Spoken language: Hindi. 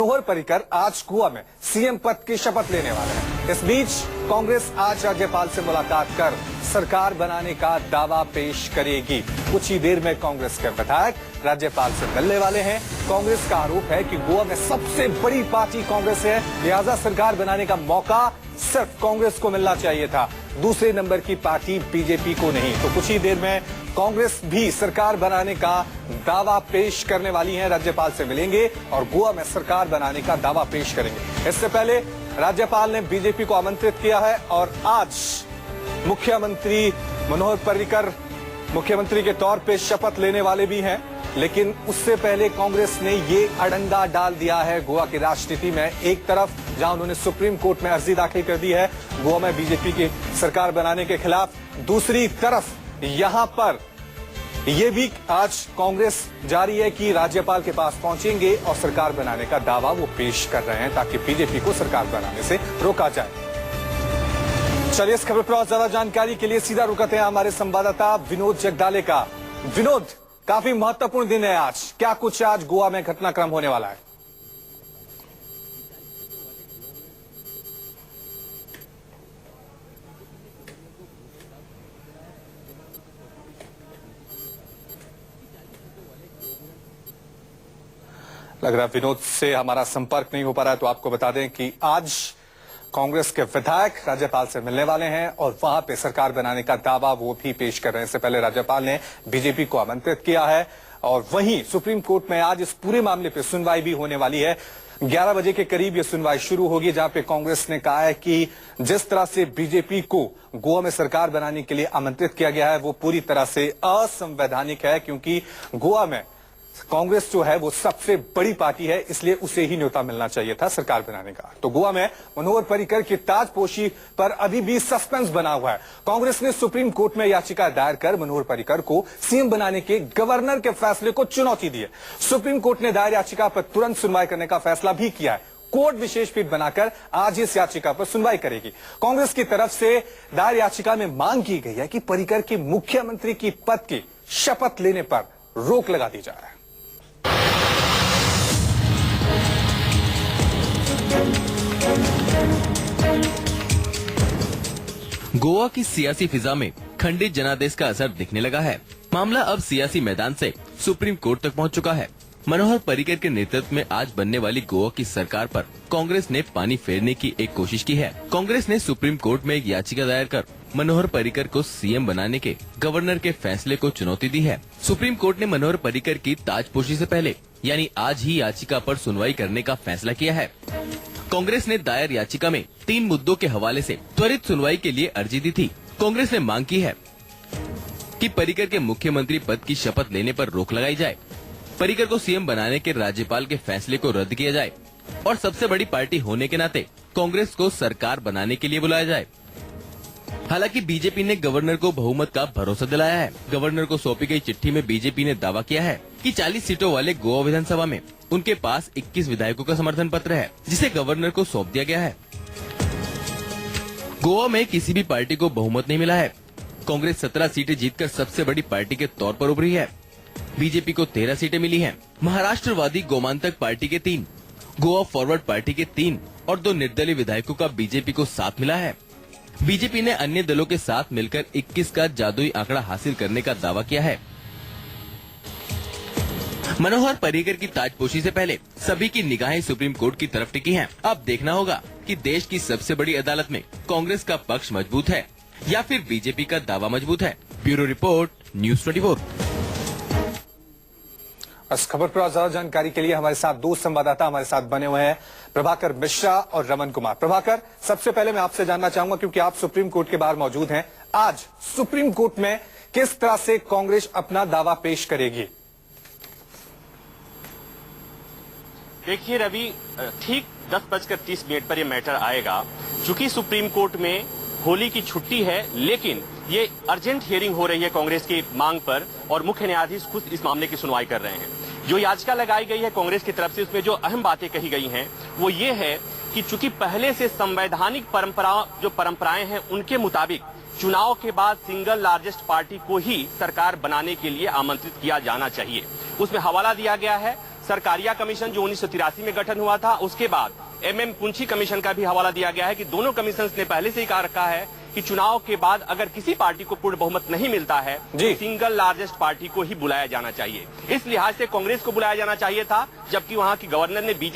मनोहर पर्रिकर आज गोवा में सीएम पद की शपथ लेने वाले हैं। इस बीच कांग्रेस आज राज्यपाल से मुलाकात कर सरकार बनाने का दावा पेश करेगी। कुछ ही देर में कांग्रेस के विधायक राज्यपाल से मिलने वाले हैं। कांग्रेस का आरोप है कि गोवा में सबसे बड़ी पार्टी कांग्रेस है, लिहाजा सरकार बनाने का मौका सिर्फ कांग्रेस को मिलना चाहिए था, दूसरे नंबर की पार्टी बीजेपी को नहीं। तो कुछ ही देर में कांग्रेस भी सरकार बनाने का दावा पेश करने वाली है, राज्यपाल से मिलेंगे और गोवा में सरकार बनाने का दावा पेश करेंगे। इससे पहले राज्यपाल ने बीजेपी को आमंत्रित किया है और आज मुख्यमंत्री मनोहर पर्रिकर मुख्यमंत्री के तौर पे शपथ लेने वाले भी हैं, लेकिन उससे पहले कांग्रेस ने ये अड़ंगा डाल दिया है गोवा की राजनीति में। एक तरफ जहां उन्होंने सुप्रीम कोर्ट में अर्जी दाखिल कर दी है गोवा में बीजेपी की सरकार बनाने के खिलाफ, दूसरी तरफ यहां पर ये भी आज कांग्रेस जारी है कि राज्यपाल के पास पहुंचेंगे और सरकार बनाने का दावा वो पेश कर रहे हैं ताकि बीजेपी को सरकार बनाने से रोका जाए। चलिए इस खबर पर और ज्यादा जानकारी के लिए सीधा रुकते हैं हमारे संवाददाता विनोद जगदाले का। विनोद, काफी महत्वपूर्ण दिन है आज, क्या कुछ आज गोवा में घटनाक्रम होने वाला है? लग रहा है विनोद से हमारा संपर्क नहीं हो पा रहा है, तो आपको बता दें कि आज कांग्रेस के विधायक राज्यपाल से मिलने वाले हैं और वहां पे सरकार बनाने का दावा वो भी पेश कर रहे हैं। इससे पहले राज्यपाल ने बीजेपी को आमंत्रित किया है और वहीं सुप्रीम कोर्ट में आज इस पूरे मामले पे सुनवाई भी होने वाली है। 11 बजे के करीब ये सुनवाई शुरू होगी, जहां पे कांग्रेस ने कहा है कि जिस तरह से बीजेपी को गोवा में सरकार बनाने के लिए आमंत्रित किया गया है वो पूरी तरह से असंवैधानिक है, क्योंकि गोवा में कांग्रेस जो है वो सबसे बड़ी पार्टी है, इसलिए उसे ही न्योता मिलना चाहिए था सरकार बनाने का। तो गोवा में मनोहर पर्रिकर की ताजपोशी पर अभी भी सस्पेंस बना हुआ है। कांग्रेस ने सुप्रीम कोर्ट में याचिका दायर कर मनोहर पर्रिकर को सीएम बनाने के गवर्नर के फैसले को चुनौती दी है। सुप्रीम कोर्ट ने दायर याचिका पर तुरंत सुनवाई करने का फैसला भी किया है। कोर्ट विशेष पीठ बनाकर आज इस याचिका पर सुनवाई करेगी। कांग्रेस की तरफ से दायर याचिका में मांग की गई है कि पर्रिकर की मुख्यमंत्री की पद की शपथ लेने पर रोक लगा दी जाए। गोवा की सियासी फिजा में खंडित जनादेश का असर दिखने लगा है। मामला अब सियासी मैदान से सुप्रीम कोर्ट तक पहुंच चुका है। मनोहर पर्रिकर के नेतृत्व में आज बनने वाली गोवा की सरकार पर कांग्रेस ने पानी फेरने की एक कोशिश की है। कांग्रेस ने सुप्रीम कोर्ट में एक याचिका दायर कर मनोहर पर्रिकर को सीएम बनाने के गवर्नर के फैसले को चुनौती दी है। सुप्रीम कोर्ट ने मनोहर पर्रिकर की ताजपोशी से पहले यानी आज ही याचिका पर सुनवाई करने का फैसला किया है। कांग्रेस ने दायर याचिका में 3 मुद्दों के हवाले से त्वरित सुनवाई के लिए अर्जी दी थी। कांग्रेस ने मांग की है कि पर्रिकर के मुख्यमंत्री पद की शपथ लेने पर रोक लगाई जाए, पर्रिकर को सीएम बनाने के राज्यपाल के फैसले को रद्द किया जाए और सबसे बड़ी पार्टी होने के नाते कांग्रेस को सरकार बनाने के लिए बुलाया जाए। हालांकि बीजेपी ने गवर्नर को बहुमत का भरोसा दिलाया है। गवर्नर को सौंपी गई चिट्ठी में बीजेपी ने दावा किया है कि 40 सीटों वाले गोवा विधानसभा में उनके पास 21 विधायकों का समर्थन पत्र है, जिसे गवर्नर को सौंप दिया गया है। गोवा में किसी भी पार्टी को बहुमत नहीं मिला है। कांग्रेस 17 सीटें जीतकर सबसे बड़ी पार्टी के तौर पर उभरी है। बीजेपी को 13 सीटें मिली हैं। महाराष्ट्रवादी गोमांतक पार्टी के 3, गोवा फॉरवर्ड पार्टी के 3 और 2 निर्दलीय विधायकों का बीजेपी को 7 मिला है। बीजेपी ने अन्य दलों के साथ मिलकर 21 का जादुई आंकड़ा हासिल करने का दावा किया है। मनोहर पर्रिकर की ताजपोशी से पहले सभी की निगाहें सुप्रीम कोर्ट की तरफ टिकी हैं। अब देखना होगा कि देश की सबसे बड़ी अदालत में कांग्रेस का पक्ष मजबूत है या फिर बीजेपी का दावा मजबूत है। Bureau report, news 24। इस खबर पर ज्यादा जानकारी के लिए हमारे साथ 2 संवाददाता हमारे साथ बने हुए हैं, प्रभाकर मिश्रा और रमन कुमार। प्रभाकर, सबसे पहले मैं आपसे जानना चाहूंगा, क्योंकि आप सुप्रीम कोर्ट के बाहर मौजूद हैं, आज सुप्रीम कोर्ट में किस तरह से कांग्रेस अपना दावा पेश करेगी? देखिए रवि, ठीक 10:30 पर यह मैटर आएगा। चूंकि सुप्रीम कोर्ट में होली की छुट्टी है, लेकिन ये अर्जेंट हियरिंग हो रही है कांग्रेस की मांग पर और मुख्य न्यायाधीश खुद इस मामले की सुनवाई कर रहे हैं। जो याचिका लगाई गई है कांग्रेस की तरफ से, उसमें जो अहम बातें कही गई हैं वो ये है कि चूंकि पहले से संवैधानिक परंपराएं हैं, उनके मुताबिक चुनाव के बाद सिंगल लार्जेस्ट पार्टी को ही सरकार बनाने के लिए आमंत्रित किया जाना चाहिए। उसमें हवाला दिया गया है सरकारिया कमीशन जो 1983 में गठन हुआ था, उसके बाद MM पुंछी कमीशन का भी हवाला दिया गया है कि दोनों कमीशन ने पहले से ही कहा रखा है कि चुनाव के बाद अगर किसी पार्टी को पूर्ण बहुमत नहीं मिलता है तो सिंगल लार्जेस्ट पार्टी को ही बुलाया जाना चाहिए। इस लिहाज से कांग्रेस को बुलाया जाना चाहिए था, जबकि वहां की गवर्नर ने बीजेपी